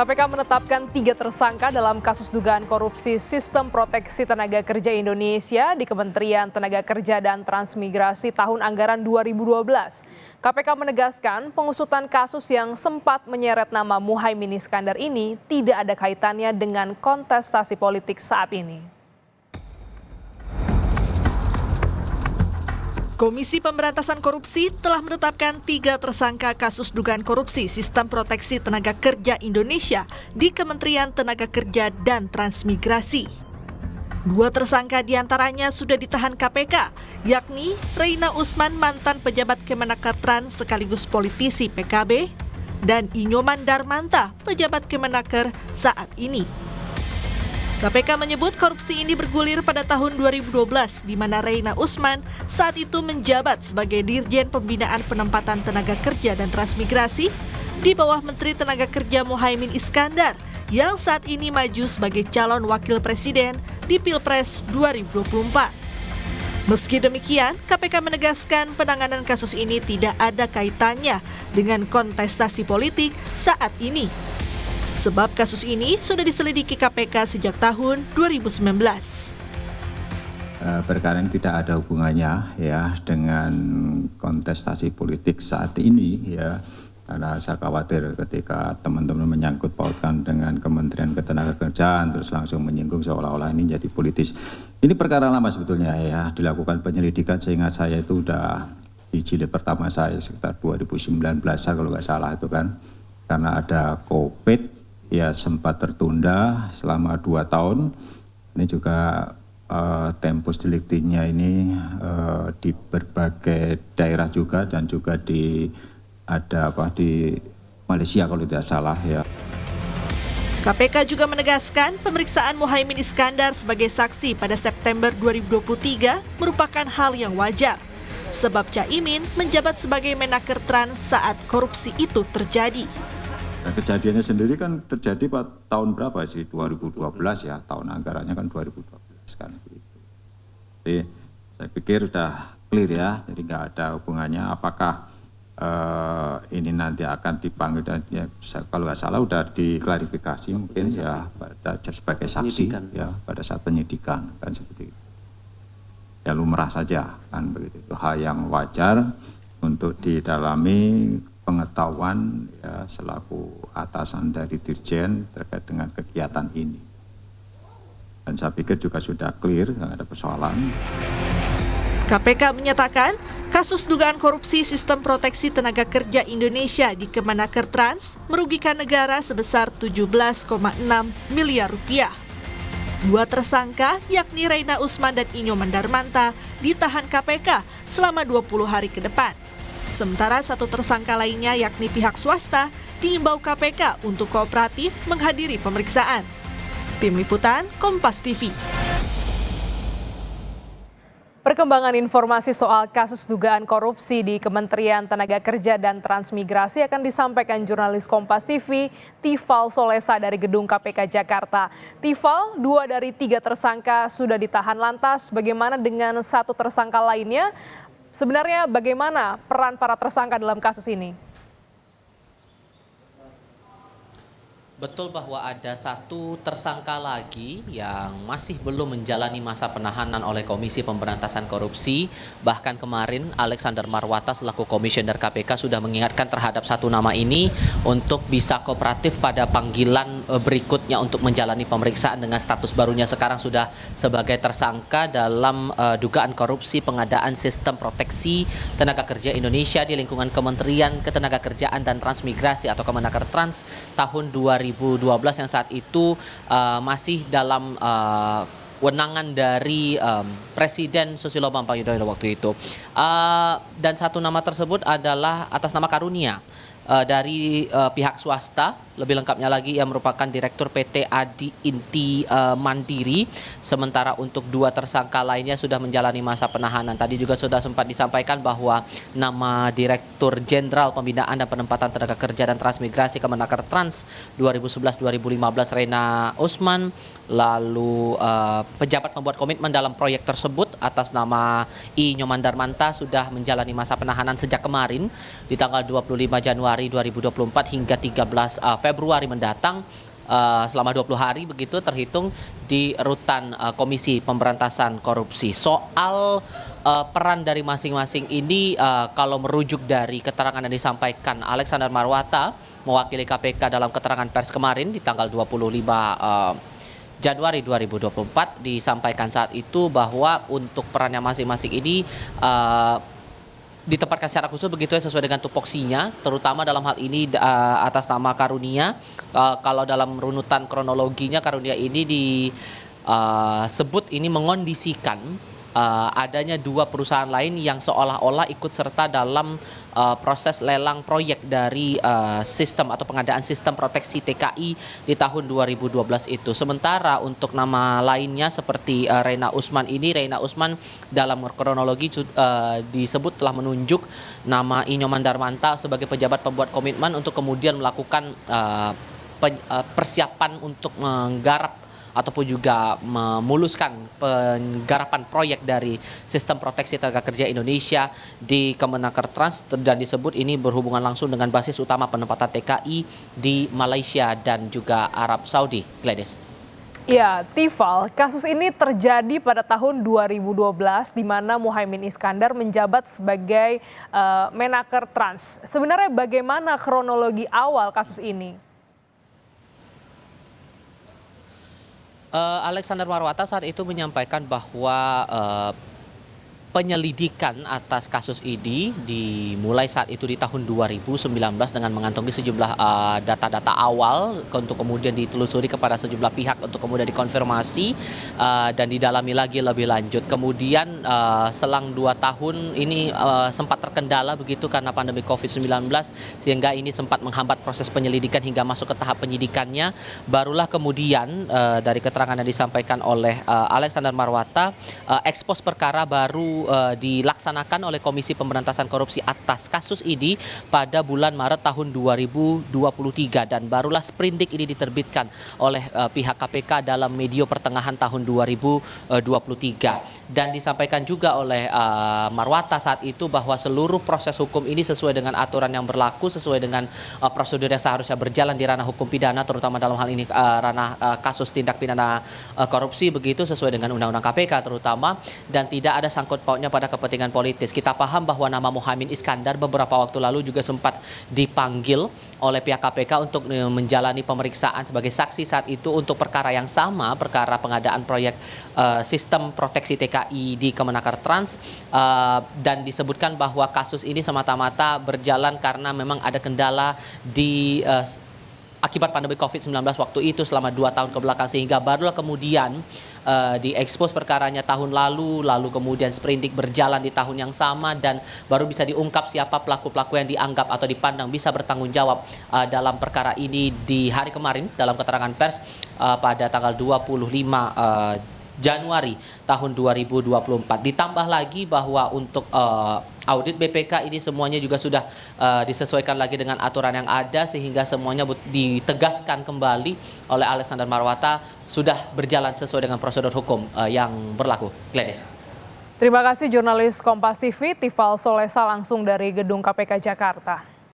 KPK menetapkan 3 tersangka dalam kasus dugaan korupsi Sistem Proteksi Tenaga Kerja Indonesia di Kementerian Tenaga Kerja dan Transmigrasi tahun anggaran 2012. KPK menegaskan pengusutan kasus yang sempat menyeret nama Muhaimin Iskandar ini tidak ada kaitannya dengan kontestasi politik saat ini. Komisi Pemberantasan Korupsi telah menetapkan 3 tersangka kasus dugaan korupsi Sistem Proteksi Tenaga Kerja Indonesia di Kementerian Tenaga Kerja dan Transmigrasi. 2 tersangka diantaranya sudah ditahan KPK, yakni Reina Usman, mantan pejabat Kemenaker Trans sekaligus politisi PKB, dan Inyoman Darmanta, pejabat Kemenaker saat ini. KPK menyebut korupsi ini bergulir pada tahun 2012 di mana Reina Usman saat itu menjabat sebagai Dirjen Pembinaan Penempatan Tenaga Kerja dan Transmigrasi di bawah Menteri Tenaga Kerja Muhaimin Iskandar yang saat ini maju sebagai calon wakil presiden di Pilpres 2024. Meski demikian, KPK menegaskan penanganan kasus ini tidak ada kaitannya dengan kontestasi politik saat ini. Sebab kasus ini sudah diselidiki KPK sejak tahun 2019. Perkara ini tidak ada hubungannya ya dengan kontestasi politik saat ini ya, karena saya khawatir ketika teman-teman menyangkut pautkan dengan Kementerian Ketenagakerjaan terus langsung menyinggung seolah-olah ini jadi politis. Ini perkara lama sebetulnya ya, dilakukan penyelidikan sehingga saya itu udah di jilid pertama saya sekitar 2019 kalau nggak salah itu kan, karena ada COVID. Ya sempat tertunda selama 2 tahun. Ini juga tempus deliktinya ini di berbagai daerah juga dan juga di Malaysia kalau tidak salah ya. KPK juga menegaskan pemeriksaan Muhaimin Iskandar sebagai saksi pada September 2023 merupakan hal yang wajar. Sebab Caimin menjabat sebagai Menaker Trans saat korupsi itu terjadi. Nah, kejadiannya sendiri kan terjadi pada tahun berapa sih? 2012 ya, tahun anggarannya kan 2012 kan. Jadi saya pikir sudah clear ya, jadi nggak ada hubungannya apakah ini nanti akan dipanggil dan ya, kalau nggak salah sudah diklarifikasi mungkin ya pada sebagai saksi ya pada saat penyidikan kan seperti itu. Ya lumrah saja kan begitu, itu hal yang wajar untuk didalami pengetahuan ya, selaku atasan dari Dirjen terkait dengan kegiatan ini. Dan saya pikir juga sudah clear, nggak ada persoalan. KPK menyatakan kasus dugaan korupsi Sistem Proteksi Tenaga Kerja Indonesia di Kemenaker Trans merugikan negara sebesar 17,6 miliar rupiah. 2 tersangka yakni Reina Usman dan Inyoman Darmanta ditahan KPK selama 20 hari ke depan. Sementara 1 tersangka lainnya yakni pihak swasta diimbau KPK untuk kooperatif menghadiri pemeriksaan. Tim Liputan Kompas TV. Perkembangan informasi soal kasus dugaan korupsi di Kementerian Tenaga Kerja dan Transmigrasi akan disampaikan jurnalis Kompas TV, Tifal Solesa dari Gedung KPK Jakarta. Tifal, 2 dari 3 tersangka sudah ditahan, lantas bagaimana dengan 1 tersangka lainnya? Sebenarnya bagaimana peran para tersangka dalam kasus ini? Betul bahwa ada 1 tersangka lagi yang masih belum menjalani masa penahanan oleh Komisi Pemberantasan Korupsi. Bahkan kemarin Alexander Marwata selaku Komisioner KPK sudah mengingatkan terhadap 1 nama ini untuk bisa kooperatif pada panggilan berikutnya untuk menjalani pemeriksaan dengan status barunya sekarang sudah sebagai tersangka dalam dugaan korupsi pengadaan Sistem Proteksi Tenaga Kerja Indonesia di lingkungan Kementerian Ketenagakerjaan dan Transmigrasi atau Kemenaker Trans tahun 2012 yang saat itu masih dalam wewenangan dari Presiden Susilo Bambang Yudhoyono waktu itu. Dan 1 nama tersebut adalah atas nama Karunia dari pihak swasta. Lebih lengkapnya lagi, ia merupakan Direktur PT Adi Inti Mandiri. Sementara untuk 2 tersangka lainnya sudah menjalani masa penahanan. Tadi juga sudah sempat disampaikan bahwa nama Direktur Jenderal Pembinaan dan Penempatan Tenaga Kerja dan Transmigrasi Kemenaker Trans 2011-2015 Reina Usman, lalu pejabat pembuat komitmen dalam proyek tersebut atas nama Inyoman Darmanta sudah menjalani masa penahanan sejak kemarin di tanggal 25 Januari Januari 2024 hingga 13 Februari mendatang, selama 20 hari begitu terhitung di rutan Komisi Pemberantasan Korupsi. Soal peran dari masing-masing ini, kalau merujuk dari keterangan yang disampaikan Alexander Marwata mewakili KPK dalam keterangan pers kemarin di tanggal 25 Januari 2024, disampaikan saat itu bahwa untuk perannya masing-masing ini ditempatkan secara khusus begitu ya, sesuai dengan tupoksinya, terutama dalam hal ini atas nama Karunia. Kalau dalam runutan kronologinya, Karunia ini disebut ini mengondisikan adanya dua perusahaan lain yang seolah-olah ikut serta dalam proses lelang proyek dari sistem atau pengadaan sistem proteksi TKI di tahun 2012 itu. Sementara untuk nama lainnya seperti Reina Usman ini, Reina Usman dalam kronologi disebut telah menunjuk nama Inyoman Darmanta sebagai pejabat pembuat komitmen untuk kemudian melakukan persiapan untuk menggarap ataupun juga memuluskan penggarapan proyek dari sistem proteksi tenaga kerja Indonesia di Kemenaker Trans, dan disebut ini berhubungan langsung dengan basis utama penempatan TKI di Malaysia dan juga Arab Saudi. Gladys. Ya, Tifal, kasus ini terjadi pada tahun 2012 di mana Muhaimin Iskandar menjabat sebagai Menaker Trans. Sebenarnya bagaimana kronologi awal kasus ini? Alexander Marwata saat itu menyampaikan bahwa penyelidikan atas kasus ini dimulai saat itu di tahun 2019 dengan mengantongi sejumlah data-data awal untuk kemudian ditelusuri kepada sejumlah pihak untuk kemudian dikonfirmasi dan didalami lagi lebih lanjut. Kemudian selang 2 tahun ini sempat terkendala begitu karena pandemi COVID-19, sehingga ini sempat menghambat proses penyelidikan hingga masuk ke tahap penyidikannya. Barulah kemudian dari keterangan yang disampaikan oleh Alexander Marwata, ekspos perkara baru dilaksanakan oleh Komisi Pemberantasan Korupsi atas kasus ini pada bulan Maret tahun 2023, dan barulah sprindik ini diterbitkan oleh pihak KPK dalam medio pertengahan tahun 2023. Dan disampaikan juga oleh Marwata saat itu bahwa seluruh proses hukum ini sesuai dengan aturan yang berlaku, sesuai dengan prosedur yang seharusnya berjalan di ranah hukum pidana, terutama dalam hal ini ranah kasus tindak pidana korupsi begitu, sesuai dengan Undang-Undang KPK terutama, dan tidak ada sangkut pautnya pada kepentingan politis. Kita paham bahwa nama Muhaimin Iskandar beberapa waktu lalu juga sempat dipanggil oleh pihak KPK untuk menjalani pemeriksaan sebagai saksi saat itu untuk perkara yang sama, perkara pengadaan proyek sistem proteksi TKI di Kemenaker Trans, dan disebutkan bahwa kasus ini semata-mata berjalan karena memang ada kendala di akibat pandemi COVID-19 waktu itu selama 2 tahun kebelakang, sehingga barulah kemudian diekspos perkaranya tahun lalu kemudian sprindik berjalan di tahun yang sama, dan baru bisa diungkap siapa pelaku-pelaku yang dianggap atau dipandang bisa bertanggung jawab dalam perkara ini di hari kemarin dalam keterangan pers pada tanggal 25 Januari tahun 2024. Ditambah lagi bahwa untuk audit BPK ini semuanya juga sudah disesuaikan lagi dengan aturan yang ada, sehingga semuanya ditegaskan kembali oleh Alexander Marwata sudah berjalan sesuai dengan prosedur hukum yang berlaku. Gladys. Terima kasih jurnalis Kompas TV Tifal Solesa langsung dari Gedung KPK Jakarta.